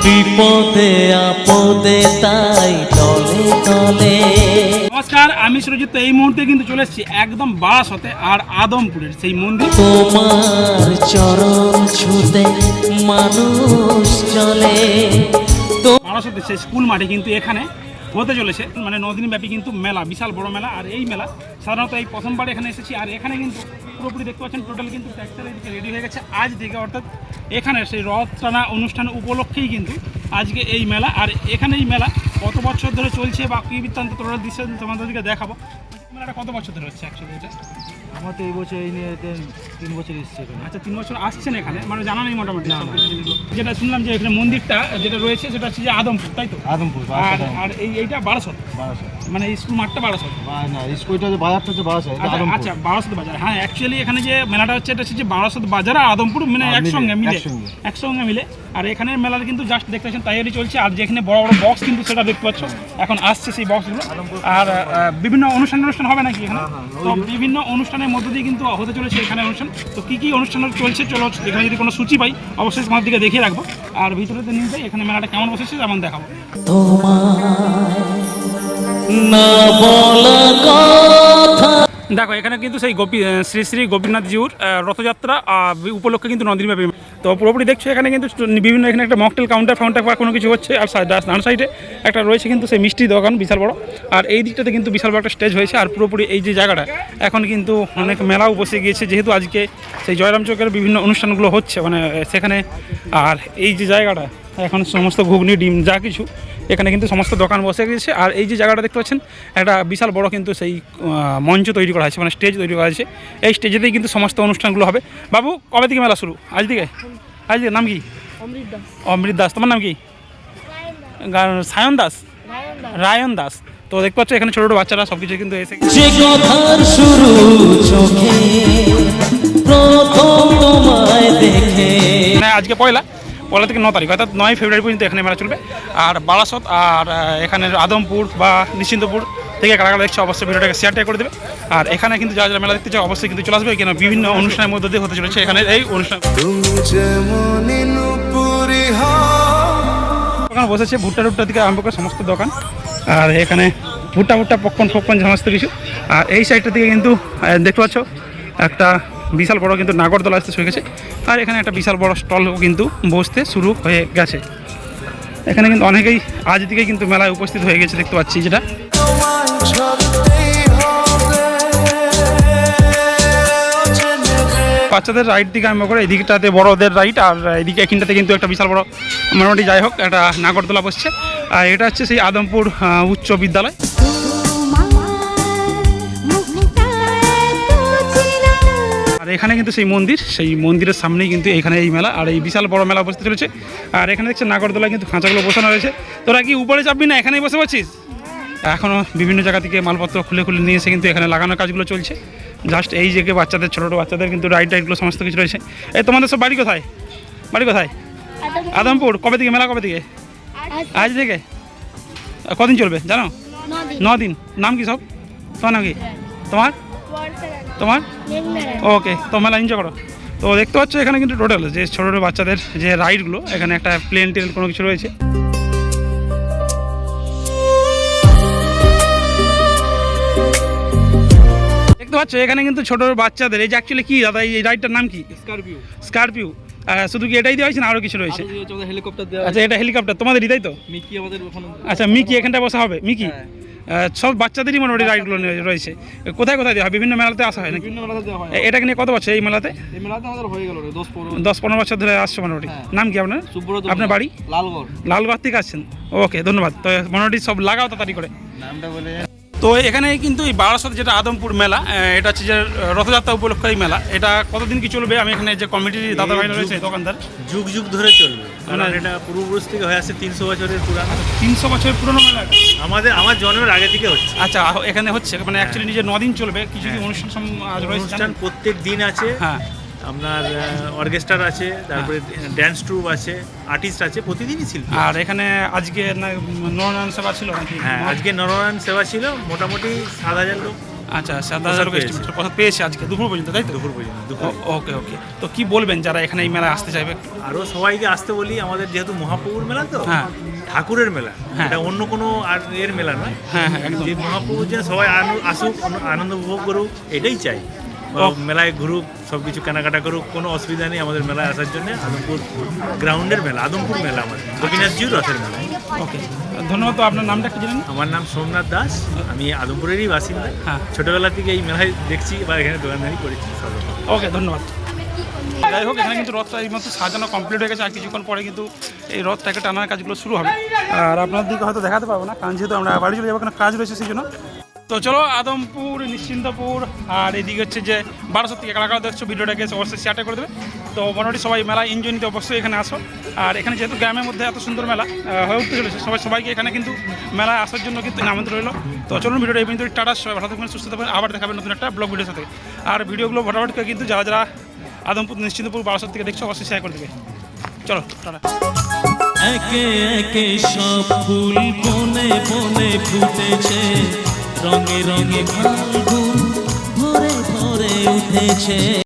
বিপদে আপদে তাই তলে তলে। নমস্কার, আমি সুরজিৎ। এই মুহূর্তে কিন্তু চলে এসেছি একদম বারাসতে আর আদমপুরের সেই মন্দির। তোমার চরণ ছুতে মানুষ চলে। বারাসতে সেই স্কুল মাঠে কিন্তু এখানে হতে চলেছে মানে 9 দিন ব্যাপী কিন্তু মেলা, বিশাল বড় মেলা। আর এই মেলা সাধারণত এই প্রথমবার এখানে এসেছি। আর এখানে কিন্তু পুরোপুরি দেখতে পাচ্ছেন টোটাল কিন্তু ট্র্যাক্টর এদিকে রেডি হয়ে গেছে আজ থেকে, অর্থাৎ এখানে সেই রথ টানা অনুষ্ঠান উপলক্ষেই কিন্তু আজকে এই মেলা। আর এখানে এই মেলা কত বছর ধরে চলছে বা কী বৃত্তান্ত তোমরা দৃশ্য তোমাদেরকে দেখাবো। মেলাটা কত বছর ধরে হচ্ছে অ্যাকচুয়ালি এটা? আমার তো এই বছর এই নিয়ে 3 বছর এসছে এখানে। আচ্ছা, 3 বছর আসছেন এখানে, মানে জানা নেই মোটামুটি সব কিছু জিনিসগুলো। যেটা শুনলাম যে এখানে মন্দিরটা যেটা রয়েছে সেটা হচ্ছে যে আদমপুর, তাই তো? আদমপুর আর এইটা বারাসত, মানে এই স্কুল মাঠটা বারাসত। না, স্কুলটা যে বাজারটা হচ্ছে বারাসত, এটা আদমপুর। আচ্ছা, বারাসত বাজার। হ্যাঁ, অ্যাকচুয়ালি এখানে যে মেলাটা হচ্ছে এটা হচ্ছে যে বারাসত বাজার আর আদমপুর মানে একসঙ্গে মিলে। আর এখানে মেলার কিন্তু জাস্ট দেখতে পাচ্ছেন তৈরি চলছে। আর যেখানে বড় বড় বক্স কিন্তু সেটা দেখতে পাচ্ছ এখন আসছে সেই বক্সগুলো। আর বিভিন্ন অনুষ্ঠান হবে নাকি এখানে? তো বিভিন্ন অনুষ্ঠানের মধ্য দিয়ে কিন্তু হতে চলেছে এখানে অনুষ্ঠান। তো কী কী অনুষ্ঠান চলছে চলো এখানে যদি কোনো সূচি পাই অবশ্যই তোমার দিকে দেখিয়ে রাখবো। আর ভিতরেতে নিয়ে যাই এখানে মেলাটা কেমন বসেছে তেমন দেখাবো। না বলা কথা। দেখো এখানে কিন্তু সেই শ্রী শ্রী গোপীনাথ জিউর রথযাত্রা উপলক্ষে কিন্তু 9 দিন ব্যাপী। তো পুরোপুরি দেখছো এখানে কিন্তু বিভিন্ন এখানে একটা মকটেল কাউন্টার বা কোনো কিছু হচ্ছে। আর ডান সাইডে একটা রয়েছে কিন্তু সেই মিষ্টি দোকান বিশাল বড়। আর এই দিকটাতে কিন্তু বিশাল বড় একটা স্টেজ হয়েছে। আর পুরোপুরি এই যে জায়গাটা এখন কিন্তু অনেক মেলাও বসে গিয়েছে, যেহেতু আজকে সেই জয়রাম চৌকের বিভিন্ন অনুষ্ঠানগুলো হচ্ছে মানে সেখানে। আর এই যে জায়গাটা এখন সমস্ত ঘুগনি ডিম যা কিছু এখানে কিন্তু সমস্ত দোকান বসে গেছে। আর এই যে জায়গাটা দেখতে পাচ্ছেন একটা বিশাল বড় কিন্তু সেই মঞ্চ তৈরি করা হয়েছে, মানে স্টেজ তৈরি করা হয়েছে। এই স্টেজেতেই কিন্তু সমস্ত অনুষ্ঠানগুলো হবে। বাবু, কবে থেকে মেলা শুরু? আজ থেকে নাম কি? অমৃত দাস। তোমার নাম কি? সায়ন দাস, রায়ন দাস। তো দেখতে পাচ্ছ এখানে ছোটো ছোটো বাচ্চারা সব কিছু কিন্তু এসে যে কথার শুরু চোখে প্রথম তোমায় দেখে। আজকে পয়লা থেকে 9 তারিখ অর্থাৎ 9 ফেব্রুয়ারি পর্যন্ত এখানে মেলা চলবে। আর বারাসত আর এখানে আদমপুর বা নিশ্চিন্তপুর থেকে কারা কারা দেখছে অবশ্যই ভিডিওটাকে শেয়ারটা করে দেবে। আর এখানে কিন্তু যারা যারা মেলা দেখতে চাও অবশ্যই কিন্তু চলে আসবে, কেন বিভিন্ন অনুষ্ঠানের মধ্যে দিয়ে হতে চলেছে এখানে এই অনুষ্ঠান। ওখানে বসেছে ভুট্টা থেকে আরম্ভ করে সমস্ত দোকান। আর এখানে ভুট্টা পপকর্ন সমস্ত কিছু। আর এই সাইডটা থেকে কিন্তু দেখতে পাচ্ছ একটা বিশাল বড় কিন্তু নাগরদোলা আসতে শুরু গেছে। আর এখানে একটা বিশাল বড় স্টলও কিন্তু বসতে শুরু হয়ে গেছে। এখানে কিন্তু অনেকেই আজ থেকে কিন্তু মেলায় উপস্থিত হয়ে গেছে দেখতে পাচ্ছি। যেটা বাচ্চাদের রাইড থেকে আরম্ভ করে এদিকটাতে বড়দের রাইড। আর এদিকে এখানটাতে কিন্তু একটা বিশাল বড় মোটামুটি যাই হোক একটা নাগরদোলা বসছে। আর এটা হচ্ছে সেই আদমপুর উচ্চ বিদ্যালয়। আর এখানে কিন্তু সেই মন্দিরের সামনেই কিন্তু এখানে এই মেলা আর এই বিশাল বড় মেলা বসতে চলেছে। আর এখানে দেখছে নাগরদোলা কিন্তু খাঁচাগুলো বসানো রয়েছে। তোরা কি উপরে চাপবি না এখানেই বসে পাচ্ছিস? এখনও বিভিন্ন জায়গা থেকে মালপত্র খুলে নিয়ে এসে কিন্তু এখানে লাগানোর কাজগুলো চলছে। জাস্ট এই যে বাচ্চাদের ছোটো বাচ্চাদের কিন্তু রাইডগুলো সমস্ত কিছু রয়েছে। এই তোমাদের সব বাড়ি কোথায়? আদমপুর। কবে থেকে মেলা? কবে থেকে? আজ থেকে। কদিন চলবে জানো? 9 দিন। নাম কি সব? তোমার নাম কি? তোমার ওকে। তো মেলা এনজয় করো। তো দেখতে পাচ্ছ এখানে কিন্তু টোটাল যে ছোটো ছোটো বাচ্চাদের যে রাইডগুলো, এখানে একটা প্লেন কোনো কিছু রয়েছে। দেখতে পাচ্ছ এখানে কিন্তু ছোটো বাচ্চাদের এই যে অ্যাকচুয়ালি কি দাদা এই রাইডটার নাম কি? স্করপিও। শুধু কি এটাই দেওয়া হয়েছে না আরও কিছু রয়েছে? আচ্ছা, এটা হেলিকপ্টার তোমাদেরই, তাই তো? আচ্ছা, মিকি এখানটা বসা হবে। মিকি সব বাচ্চাদেরই মোটামুটি রাইডগুলো রয়েছে। কোথায় দেওয়া হয়? বিভিন্ন মেলাতে আসা হয় নাকি? এটাকে নিয়ে কত বছর এই মেলাতে? 10-15 বছর ধরে আসছে মোটামুটি। নাম কি আপনার? আপনার বাড়ি? লালগড় থেকে আসছেন। ওকে, ধন্যবাদ। তো মোটামুটি সব লাগাও তাড়াতাড়ি করে নামটা বলে। তো এখানে কিন্তু এই বারাসত যেটা আদমপুর মেলা, এটা হচ্ছে যে রথযাত্রা উপলক্ষে এই মেলা। এটা কতদিন কি চলবে? আমি এখানে যে কমিটির দাদা ভাইরা রয়েছে দোকানদার, যুগ ধরে চলবে। এটা পূর্বপুরুষ থেকে হয়ে আসছে, 300 বছরের পুরানো। 300 বছরের পুরনো মেলা আমার জন্মের আগে থেকে হচ্ছে। আচ্ছা, এখানে হচ্ছে মানে অ্যাকচুয়ালি নিজে 9 দিন চলবে। কিছু কি অনুষ্ঠান প্রত্যেক দিন আছে। হ্যাঁ, আপনার অর্কেস্ট্রা আছে, তারপরে ড্যান্স ট্রুপ আছে, আর্টিস্ট আছে, প্রতিদিনই শিল্পী। আর এখানে আজকে নরনারায়ণ সেবা ছিল নাকি? হ্যাঁ, আজকে নরনারায়ণ সেবা ছিল। মোটামুটি 7,000 লোক আচ্ছা 7,000 পেয়েছে। এস্টিমেটের প্রসাদ পেয়েছে আজকে দুপুর পর্যন্ত, তাই তো? দুপুর পর্যন্ত দুপুর। ওকে ওকে, তো কি বলবেন যারা এখানে এই মেলায় আসতে চাইবে? আরও সবাইকে আসতে বলি, আমাদের যেহেতু মহাপ্রভুর মেলা তো, হ্যাঁ ঠাকুরের মেলা, হ্যাঁ। এটা অন্য কোনো আর এর মেলা নয়। হ্যাঁ হ্যাঁ একদম। যে মহাপ্রভুর জন্য সবাই আসুক, আনন্দ উপভোগ করুক, এটাই চাই। মেলায় ঘুরুক, সব কিছু কেনাকাটা করুক, কোনো অসুবিধা নেই আমাদের মেলায় আসার জন্য। আদমপুর গ্রাউন্ডের মেলা, আদমপুর মেলা আমাদের গোপীনাথজির রথের মেলা। ওকে ধন্যবাদ। তো আপনার নামটা কি জানেন? আমার নাম সোমনাথ দাস, আমি আদমপুরেরই বাসিন্দা। হ্যাঁ। ছোটোবেলা থেকে এই মেলায় দেখছি বা এখানে দোকানদারি করেছি সব। ওকে ধন্যবাদ। যাই হোক, এখানে কিন্তু রথটা এই মতো সাজানো কমপ্লিট হয়ে গেছে, আর কিছুক্ষণ পরে কিন্তু এই রথটাকে টানার কাজগুলো শুরু হবে। আর আপনাদেরকে হয়তো দেখাতে পারবো না, কারণ যেহেতু আমরা বাড়ি চলে যাবো, কাজ রয়েছে সেই জন্য। তো চলো আদমপুর, নিশ্চিন্তপুর আর এদিকে হচ্ছে যে বারাসাত থেকে কারা কারা দেখছো ভিডিওটাকে অবশ্যই শেয়ারটা করে দেবে। তো মোটামুটি সবাই মেলা এনজয় নিতে অবশ্যই এখানে আসো। আর এখানে যেহেতু গ্রামের মধ্যে এত সুন্দর মেলা হয়ে উঠতে চলেছে, সবাইকে এখানে কিন্তু মেলায় আসার জন্য কিন্তু আমন্ত্রণ রইলো। তো চলুন ভিডিওটা এই পর্যন্ত টাটা, সবাই ভালো থাকবেন, সুস্থ থাকবেন, আবার দেখাবেন নতুন একটা ব্লগ ভিডিওর সাথে। আর ভিডিওগুলো ফটাফট করে কিন্তু যারা যারা আদমপুর, নিশ্চিন্তপুর, বারাসাত থেকে দেখছো অবশ্যই শেয়ার করে দেবে। চলো টাটা। একে একে সব ফুল বনে বনে ফুটেছে, রঙে রঙে ফাল্গুন ভরে ভরে উঠেছে।